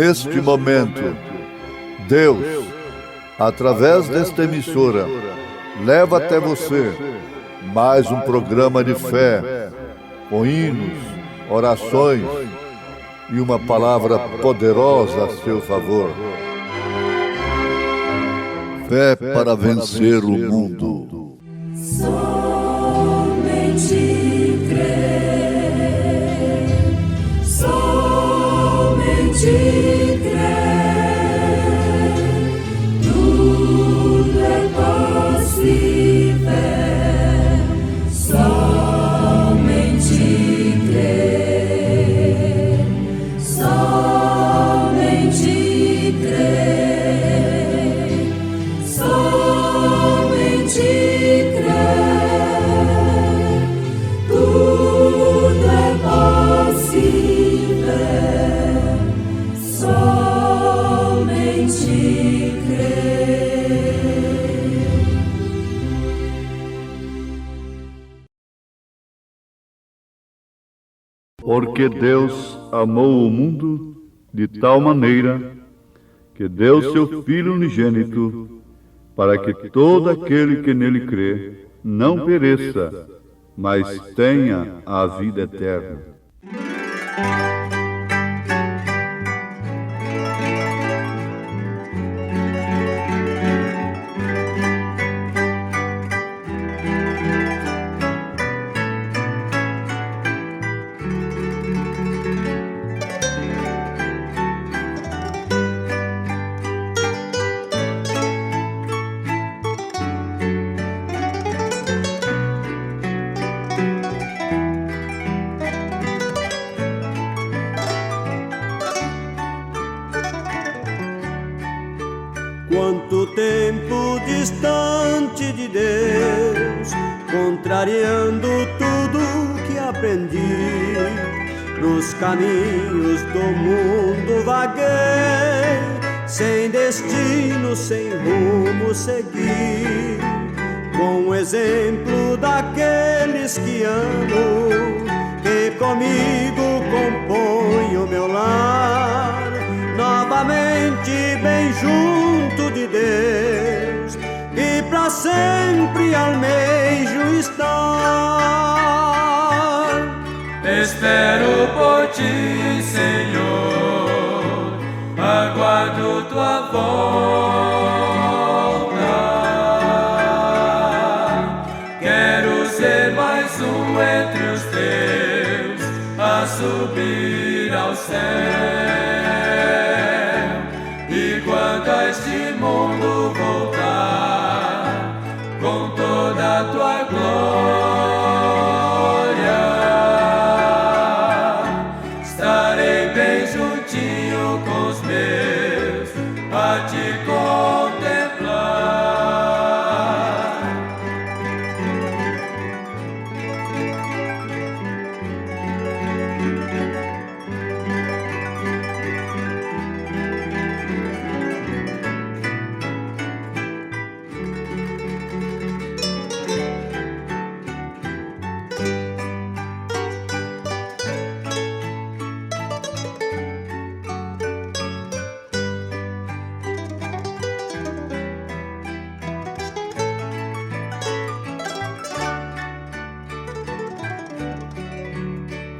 neste momento, Deus, através desta emissora, leva até você mais um programa de fé, com hinos, orações e uma palavra poderosa a seu favor. Fé para vencer o mundo. Somente crer, somente crer, tudo é possível, somente crer, somente crer, somente crer, tudo é possível, somente crer. Porque Deus amou o mundo de tal maneira que deu seu Filho unigênito, para que todo aquele que nele crê não pereça, mas tenha a vida eterna. Quanto tempo distante de Deus, contrariando tudo que aprendi, nos caminhos do mundo vaguei, sem destino, sem rumo seguir, com o exemplo daqueles que amo, que comigo compõem o meu lar, novamente bem junto de Deus, e pra sempre almejo estar. Espero por ti, Senhor, aguardo tua volta. Quero ser mais um entre os teus, a subir ao céu. E quando a este mundo voltar, com toda a tua glória, estarei bem juntinho com os meus, a te contemplar.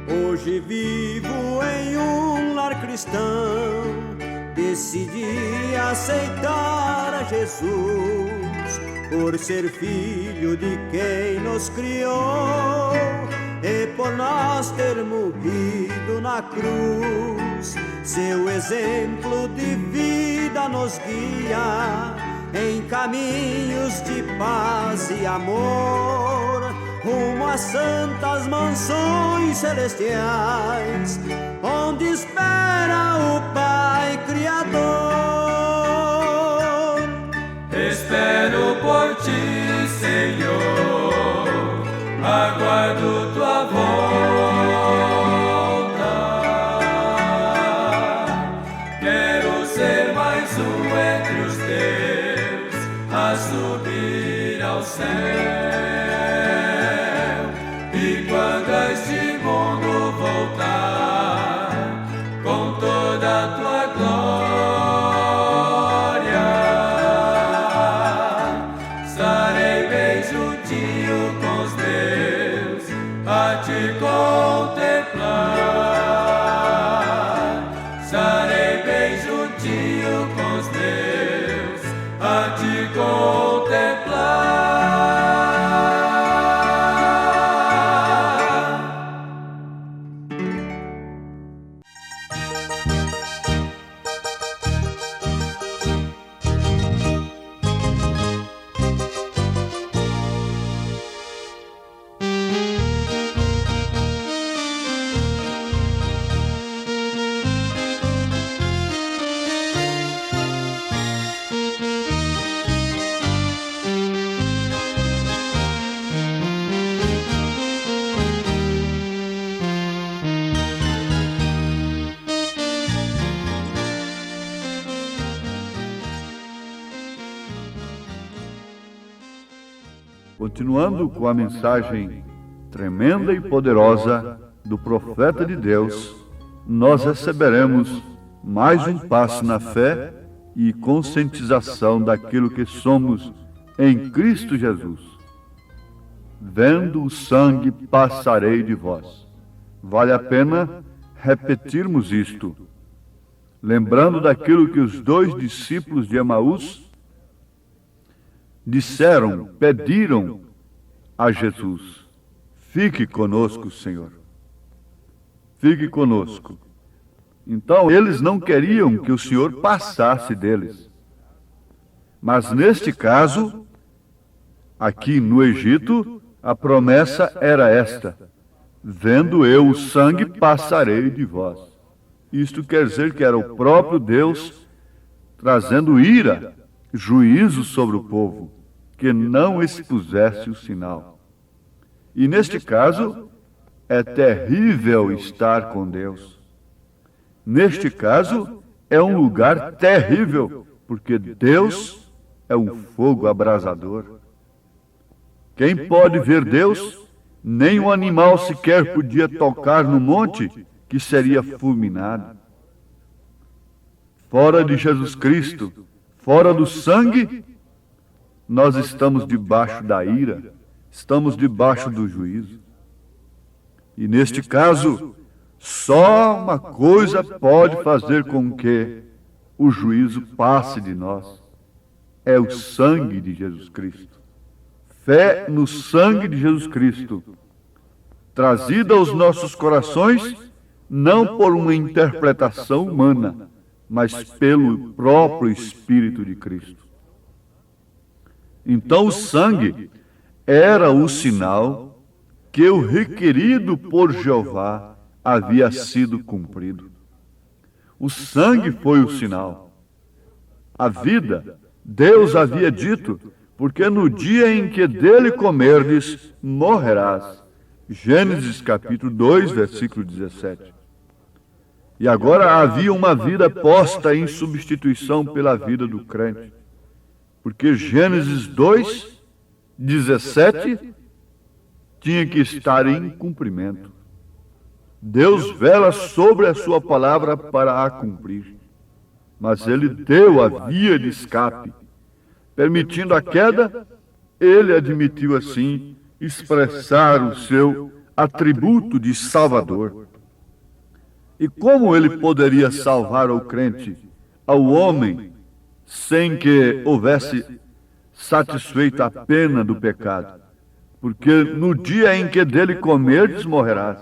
Hoje vivo em um lar cristão, decidi aceitar a Jesus, por ser filho de quem nos criou, e por nós ter morrido na cruz. Seu exemplo de vida nos guia em caminhos de paz e amor, rumo às santas mansões celestiais, onde espera o Pai Criador. Espero por ti, Senhor, aguardo tua volta. Quero ser mais um entre os teus, a subir ao céu. E quando a este mundo voltar, com toda a tua glória, Continuando com a mensagem tremenda e poderosa do profeta de Deus, nós receberemos mais um passo na fé e conscientização daquilo que somos em Cristo Jesus. Vendo o sangue, passarei de vós. Vale a pena repetirmos isto, lembrando daquilo que os 2 discípulos de Emaús disseram, pediram a Jesus: fique conosco, Senhor. Fique conosco. Então, eles não queriam que o Senhor passasse deles. Mas neste caso, aqui no Egito, a promessa era esta: vendo eu o sangue, passarei de vós. Isto quer dizer que era o próprio Deus trazendo ira, juízo sobre o povo, que não expusesse o sinal. E neste caso, é terrível estar com Deus. Neste caso, é um lugar terrível, porque Deus é um fogo abrasador. Quem pode ver Deus? Nem um animal sequer podia tocar no monte, que seria fulminado. Fora de Jesus Cristo, fora do sangue, nós estamos debaixo da ira, estamos debaixo do juízo. E neste caso, só uma coisa pode fazer com que o juízo passe de nós: é o sangue de Jesus Cristo. Fé no sangue de Jesus Cristo, trazida aos nossos corações, não por uma interpretação humana, mas pelo próprio Espírito de Cristo. Então o sangue era o sinal que o requerido por Jeová havia sido cumprido. O sangue foi o sinal. A vida, Deus havia dito: porque no dia em que dele comerdes, morrerás. Gênesis capítulo 2, versículo 17. E agora havia uma vida posta em substituição pela vida do crente. Porque Gênesis 2, 17 tinha que estar em cumprimento. Deus vela sobre a sua palavra para a cumprir. Mas ele deu a via de escape. Permitindo a queda, ele admitiu assim expressar o seu atributo de Salvador. E como ele poderia salvar ao crente, ao homem, sem que houvesse satisfeito a pena do pecado? Porque no dia em que dele comerdes, morrerás.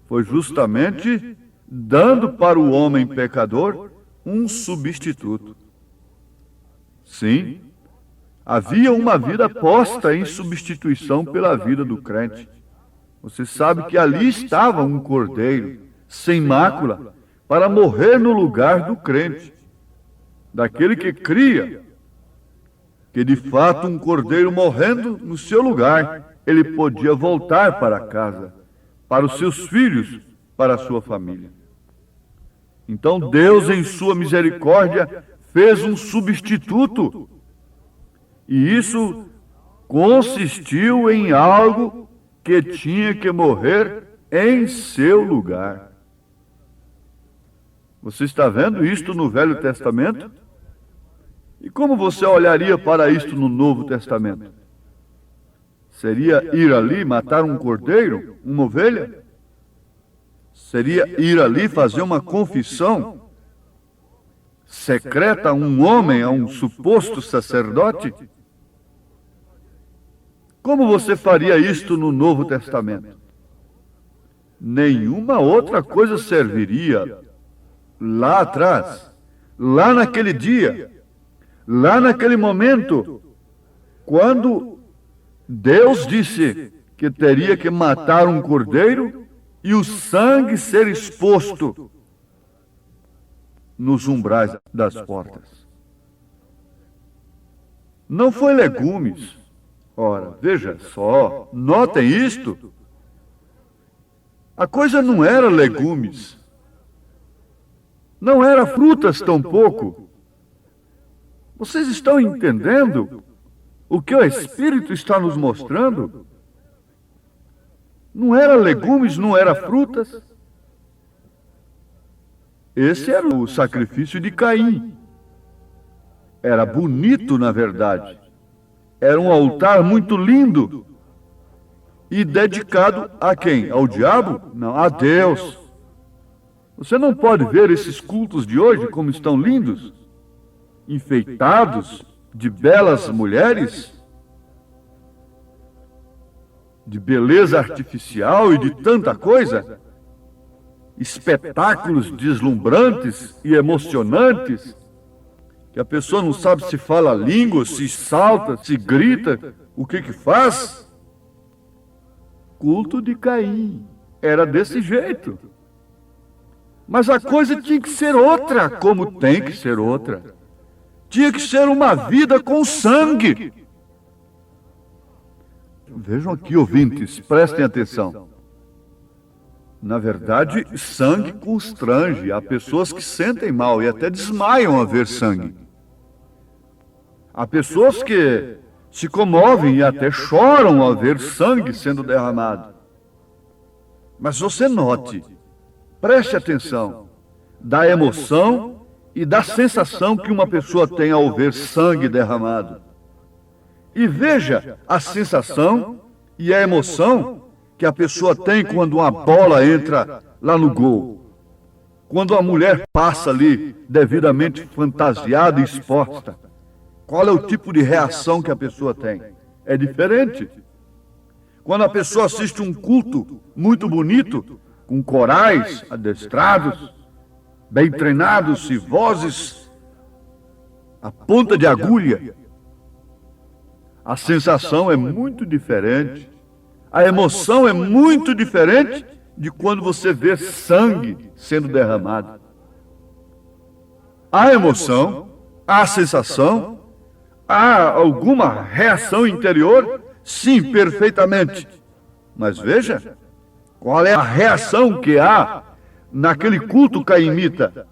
Foi justamente dando para o homem pecador um substituto. Sim, havia uma vida posta em substituição pela vida do crente. Você sabe que ali estava um cordeiro, sem mácula, para morrer no lugar do crente, daquele que cria que de fato um cordeiro morrendo no seu lugar, ele podia voltar para casa, para os seus filhos, para a sua família. Então Deus, em sua misericórdia, fez um substituto. E isso consistiu em algo que tinha que morrer em seu lugar. Você está vendo isto no Velho Testamento? E como você olharia para isto no Novo Testamento? Seria ir ali matar um cordeiro, uma ovelha? Seria ir ali fazer uma confissão secreta a um homem, a um suposto sacerdote? Como você faria isto no Novo Testamento? Nenhuma outra coisa serviria lá atrás, lá naquele dia, lá naquele momento, quando Deus disse que teria que matar um cordeiro e o sangue ser exposto nos umbrais das portas. Não foi legumes. Ora, veja só, notem isto. A coisa não era legumes. Não era frutas tampouco. Vocês estão entendendo? O que o Espírito está nos mostrando não era legumes, não era frutas. Esse era o sacrifício de Caim. Era bonito, na verdade. Era um altar muito lindo. E dedicado a quem? Ao diabo? Não, a Deus. Você não pode ver esses cultos de hoje como estão lindos, enfeitados, de belas mulheres, de beleza artificial e de tanta coisa, espetáculos deslumbrantes e emocionantes, que a pessoa não sabe se fala língua, se salta, se grita, o que faz. Culto de Caim era desse jeito. Mas a coisa tinha que ser outra, como tem que ser outra. Tinha que ser uma vida com sangue. Vejam aqui, ouvintes, prestem atenção. Na verdade, sangue constrange. Há pessoas que sentem mal e até desmaiam ao ver sangue. Há pessoas que se comovem e até choram ao ver sangue sendo derramado. Mas você note, preste atenção, da emoção e da sensação que uma pessoa tem ao ver sangue derramado. E veja a sensação e a emoção que a pessoa tem quando uma bola entra lá no gol. Quando a mulher passa ali devidamente fantasiada e exposta. Qual é o tipo de reação que a pessoa tem? É diferente. Quando a pessoa assiste um culto muito bonito, com corais adestrados, bem treinados e vozes à ponta de agulha, a sensação é muito diferente. A emoção é muito diferente de quando você vê sangue sendo derramado. Há emoção, há sensação, há alguma reação interior? Sim, perfeitamente. Mas veja, qual é a reação que há naquele culto caimita?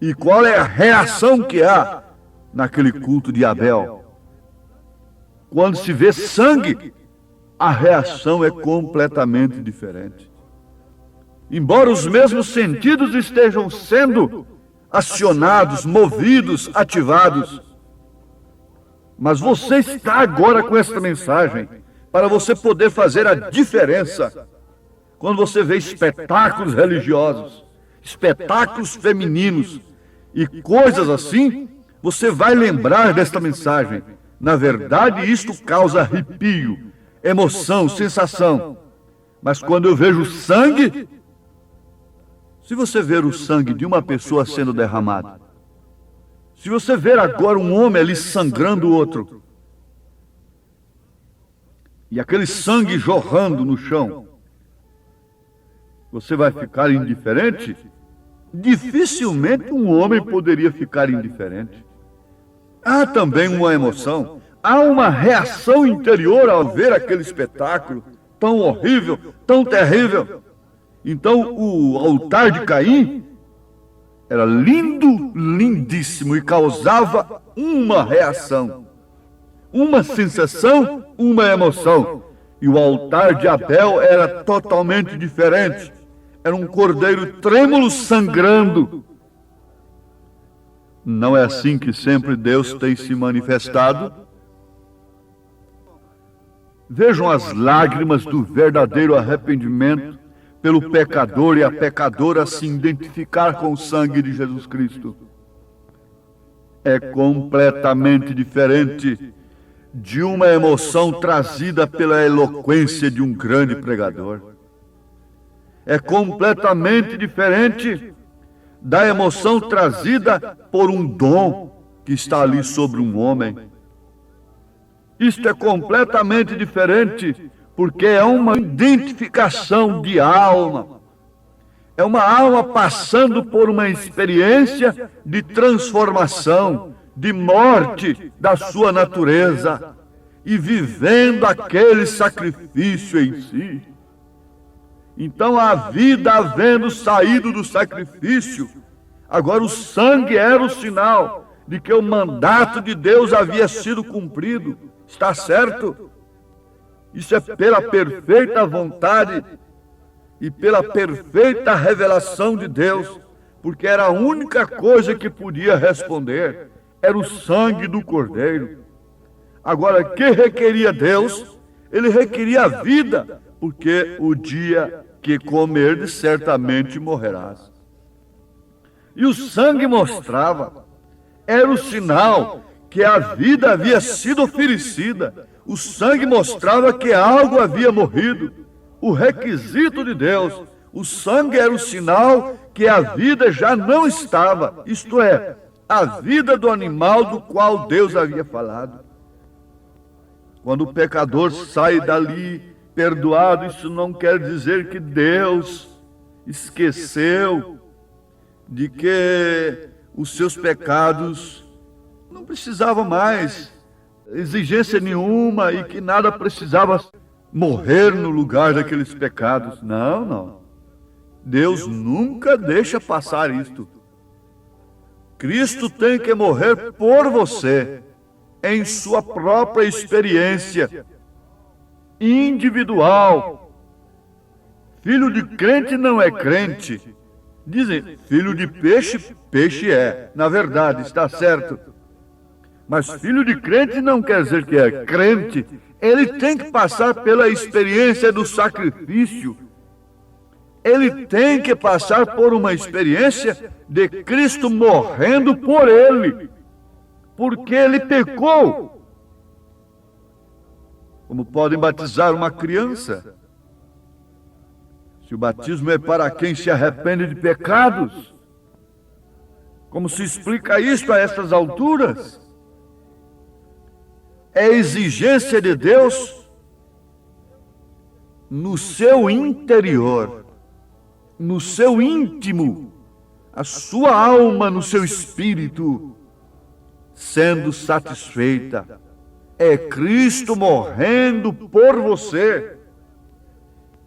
E qual é a reação que há naquele culto de Abel? Quando se vê sangue, a reação é completamente diferente. Embora os mesmos sentidos estejam sendo acionados, movidos, ativados, mas você está agora com esta mensagem para você poder fazer a diferença. Quando você vê espetáculos religiosos, espetáculos femininos e coisas assim, você vai lembrar desta mensagem. Na verdade, isto causa arrepio, emoção, sensação. Mas quando eu vejo sangue, se você ver o sangue de uma pessoa sendo derramado, se você ver agora um homem ali sangrando o outro, e aquele sangue jorrando no chão, você vai ficar indiferente? Dificilmente um homem poderia ficar indiferente. Há também uma emoção, há uma reação interior ao ver aquele espetáculo tão horrível, tão terrível. Então o altar de Caim era lindo, lindíssimo e causava uma reação, uma sensação, uma emoção. E o altar de Abel era totalmente diferente. Era um cordeiro trêmulo sangrando. Não é assim que sempre Deus tem se manifestado? Vejam as lágrimas do verdadeiro arrependimento pelo pecador e a pecadora se identificar com o sangue de Jesus Cristo. É completamente diferente de uma emoção trazida pela eloquência de um grande pregador. É completamente diferente da emoção trazida por um dom que está ali sobre um homem. Isto é completamente diferente, porque é uma identificação de alma. É uma alma passando por uma experiência de transformação, de morte da sua natureza e vivendo aquele sacrifício em si. Então a vida havendo saído do sacrifício, agora o sangue era o sinal, de que o mandato de Deus havia sido cumprido. Está certo? Isso é pela perfeita vontade e pela perfeita revelação de Deus, porque era a única coisa que podia responder, era o sangue do Cordeiro. Agora, que requeria Deus? Ele requeria a vida, porque o dia que comerdes, certamente morrerás. E o sangue mostrava, era o sinal que a vida havia sido oferecida. O sangue mostrava que algo havia morrido. O requisito de Deus, o sangue era o sinal que a vida já não estava, isto é, a vida do animal do qual Deus havia falado. Quando o pecador sai dali perdoado, isso não quer dizer que Deus esqueceu de que os seus pecados não precisavam mais exigência nenhuma e que nada precisava morrer no lugar daqueles pecados. Não, não. Deus nunca deixa passar isto. Cristo tem que morrer por você, em sua própria experiência individual. Filho de crente não é crente. Dizem, filho de peixe, peixe é. Na verdade, está certo. Mas filho de crente não quer dizer que é crente. Ele tem que passar pela experiência do sacrifício. Ele tem que passar por uma experiência de Cristo morrendo por ele, porque ele pecou. Como podem batizar uma criança? Se o batismo é para quem se arrepende de pecados, como se explica isto a estas alturas? É exigência de Deus no seu interior, no seu íntimo, a sua alma no seu espírito, sendo satisfeita. É Cristo morrendo por você.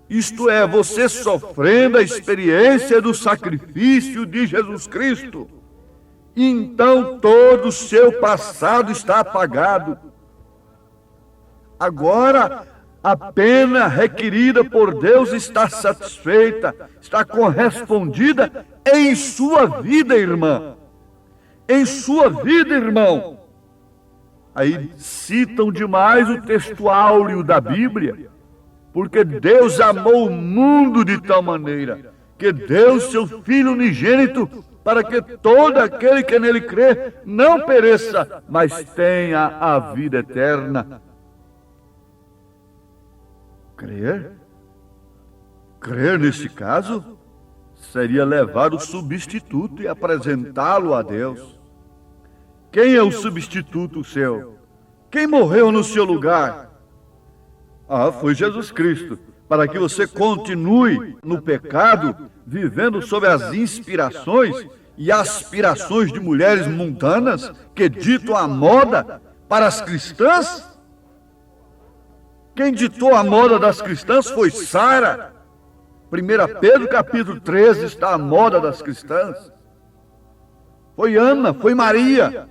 Isto é, você sofrendo a experiência do sacrifício de Jesus Cristo. Então todo o seu passado está apagado. Agora, a pena requerida por Deus está satisfeita, está correspondida em sua vida, irmã. Em sua vida, irmão. Aí citam demais o texto áureo da Bíblia, porque Deus amou o mundo de tal maneira que deu seu Filho unigênito para que todo aquele que nele crê não pereça, mas tenha a vida eterna. Crer? Crer, nesse caso, seria levar o substituto e apresentá-lo a Deus. Quem é o substituto seu? Quem morreu no seu lugar? Foi Jesus Cristo. Para que você continue no pecado, vivendo sob as inspirações e aspirações de mulheres mundanas que ditam a moda para as cristãs? Quem ditou a moda das cristãs foi Sara. 1 Pedro capítulo 13 está a moda das cristãs. Foi Ana, foi Maria.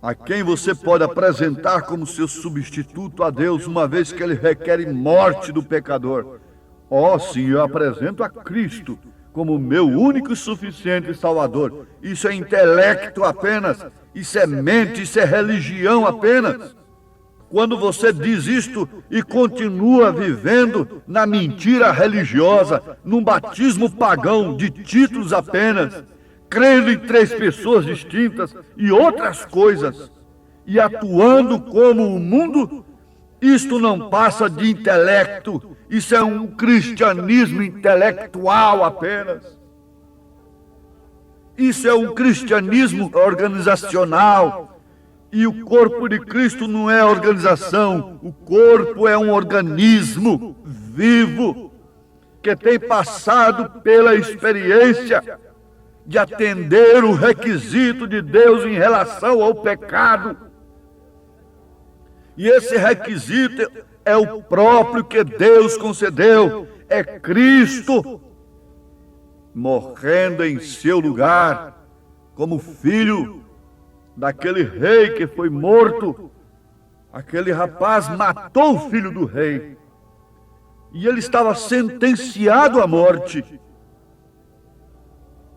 A quem você pode apresentar como seu substituto a Deus, uma vez que ele requer morte do pecador? Sim, eu apresento a Cristo como meu único e suficiente Salvador. Isso é intelecto apenas, isso é mente, isso é religião apenas. Quando você diz isto e continua vivendo na mentira religiosa, num batismo pagão de títulos apenas, crendo em 3 pessoas distintas e outras coisas, e atuando como o mundo, isto não passa de intelecto, isso é um cristianismo intelectual apenas. Isso é um cristianismo organizacional, e o corpo de Cristo não é organização, o corpo é um organismo vivo, que tem passado pela experiência de atender o requisito de Deus em relação ao pecado. E esse requisito é o próprio que Deus concedeu, é Cristo. morrendo em seu lugar, como filho daquele rei que foi morto. Aquele rapaz matou o filho do rei e ele estava sentenciado à morte.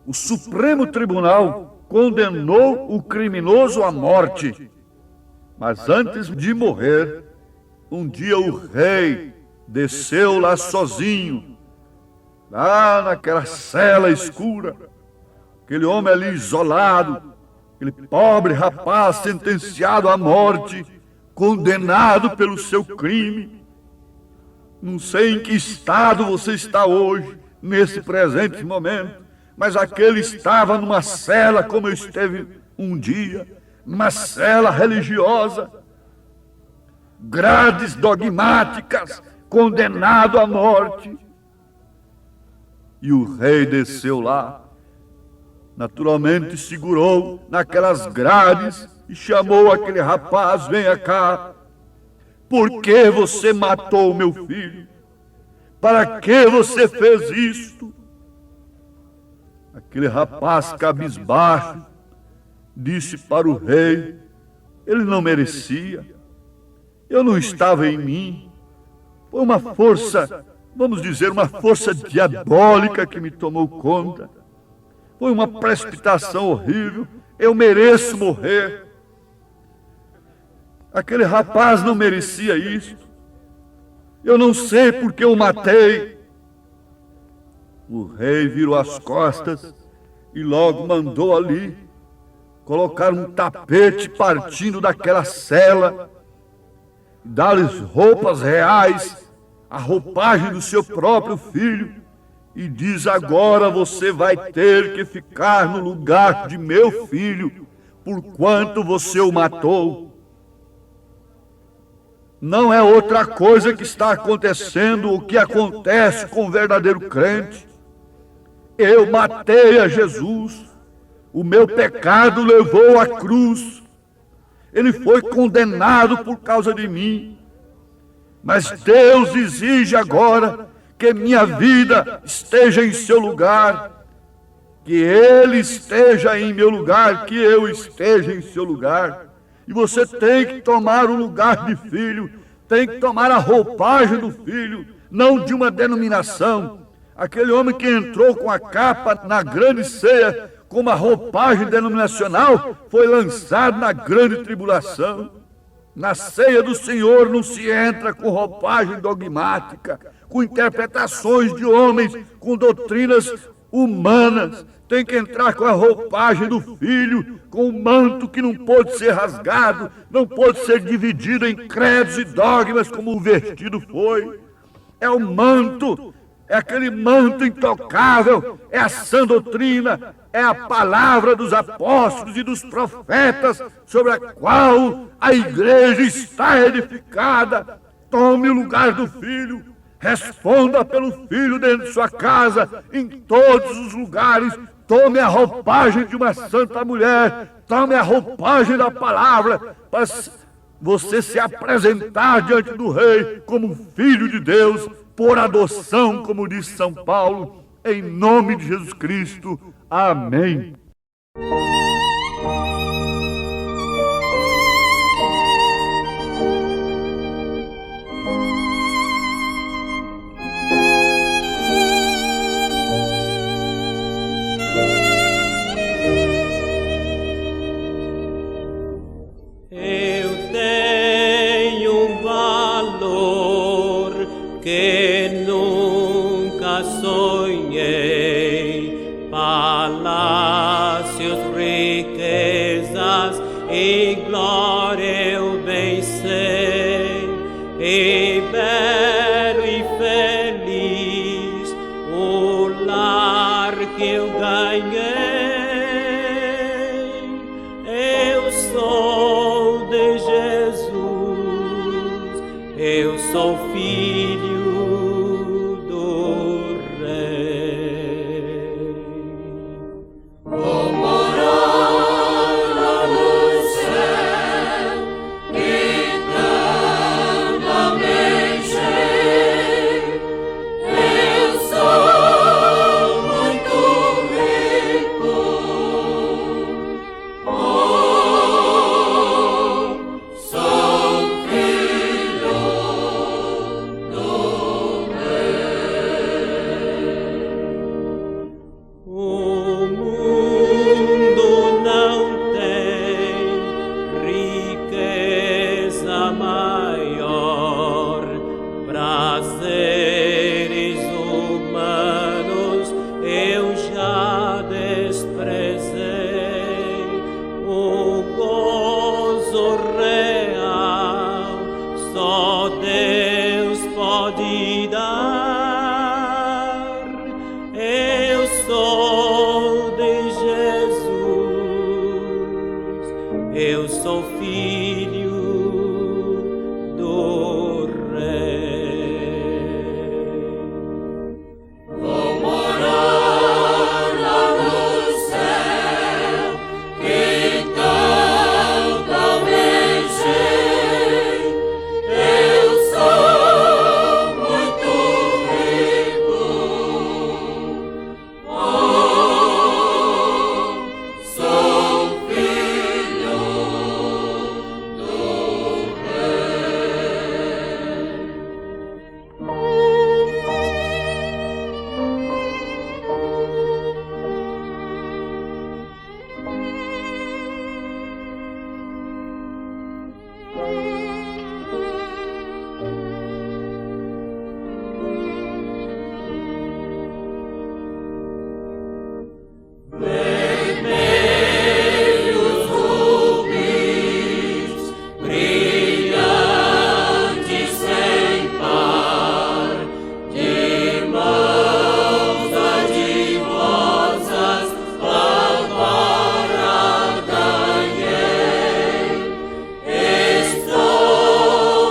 O Supremo Tribunal condenou o criminoso à morte, mas antes de morrer, um dia o rei desceu lá sozinho, lá naquela cela escura, aquele homem ali isolado, aquele pobre rapaz sentenciado à morte, condenado pelo seu crime. Não sei em que estado você está hoje, nesse presente momento, mas aquele estava numa cela como eu esteve um dia, numa cela religiosa, grades dogmáticas, condenado à morte. E o rei desceu lá, naturalmente segurou naquelas grades e chamou aquele rapaz: venha cá, por que você matou meu filho? Para que você fez isto? Aquele rapaz cabisbaixo disse para o rei: ele não merecia, eu não estava em mim, foi uma força, vamos dizer, uma força diabólica que me tomou conta, foi uma precipitação horrível, eu mereço morrer. Aquele rapaz não merecia isso, eu não sei porque eu matei. O rei virou as costas e logo mandou ali colocar um tapete partindo daquela cela, dar-lhes roupas reais, a roupagem do seu próprio filho, e diz: agora você vai ter que ficar no lugar de meu filho, porquanto você o matou. Não é outra coisa que está acontecendo o que acontece com o verdadeiro crente. Eu matei a Jesus, o meu pecado levou à cruz, ele foi condenado por causa de mim, mas Deus exige agora que minha vida esteja em seu lugar, que ele esteja em meu lugar, que eu esteja em seu lugar. E você tem que tomar o lugar de filho, tem que tomar a roupagem do filho, não de uma denominação. Aquele homem que entrou com a capa na grande ceia, com uma roupagem denominacional, foi lançado na grande tribulação. Na ceia do Senhor não se entra com roupagem dogmática, com interpretações de homens, com doutrinas humanas. Tem que entrar com a roupagem do Filho, com o manto que não pode ser rasgado, não pode ser dividido em credos e dogmas como o vestido foi. É o manto, é aquele manto intocável, é a sã doutrina, é a palavra dos apóstolos e dos profetas sobre a qual a igreja está edificada. Tome o lugar do Filho, responda pelo Filho dentro de sua casa, em todos os lugares. Tome a roupagem de uma santa mulher, tome a roupagem da palavra, para você se apresentar diante do Rei como filho de Deus, por adoção, como diz São Paulo, em nome de Jesus Cristo. Amém. Que nunca sonhei, palácios, riquezas e glória eu bem sei, e belo e feliz o lar que eu ganhei. Eu sou de Jesus, eu sou filho do Rei. Vou morar lá no céu, então real só Deus pode dar. Eu sou de Jesus, eu sou filho do Rei. Vou morar lá no céu, que tanto almejei. Eu sou muito rico, sou filho do vermelhos rubis, brilhantes sem par, de mãos adivosas, agora ganhei. Estou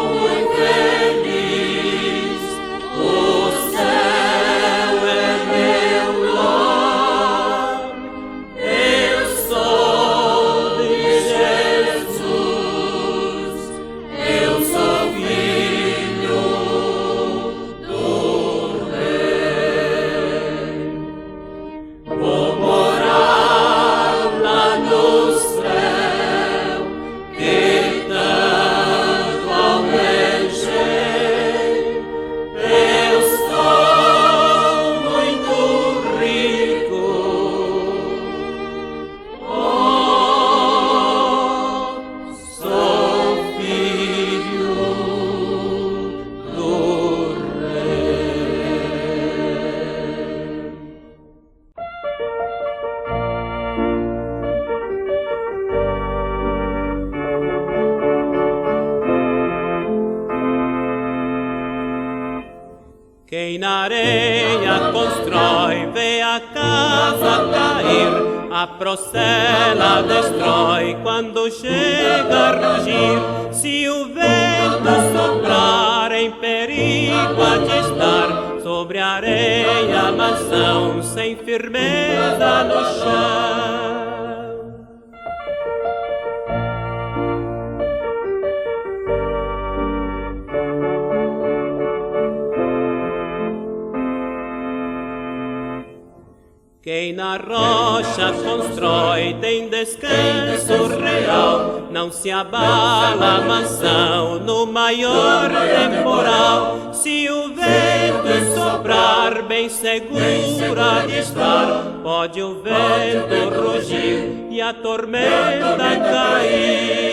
muito feliz, o céu é meu lar. Eu sou de Jesus, eu sou filho do Rei. Vou morar lá no céu, que tanto almejei. Eu sou muito rico, sou filho do Rei. Quem na areia constrói, vê a casa cair, a procela destrói quando chega a rugir. Se o vento soprar, em perigo há de estar, sobre a areia a mansão, sem firmeza no chão. Quem na rocha constrói tem descanso real, não se abala a mansão no maior temporal. Se o vento soprar, bem segura de estar, pode o vento rugir e a tormenta cair.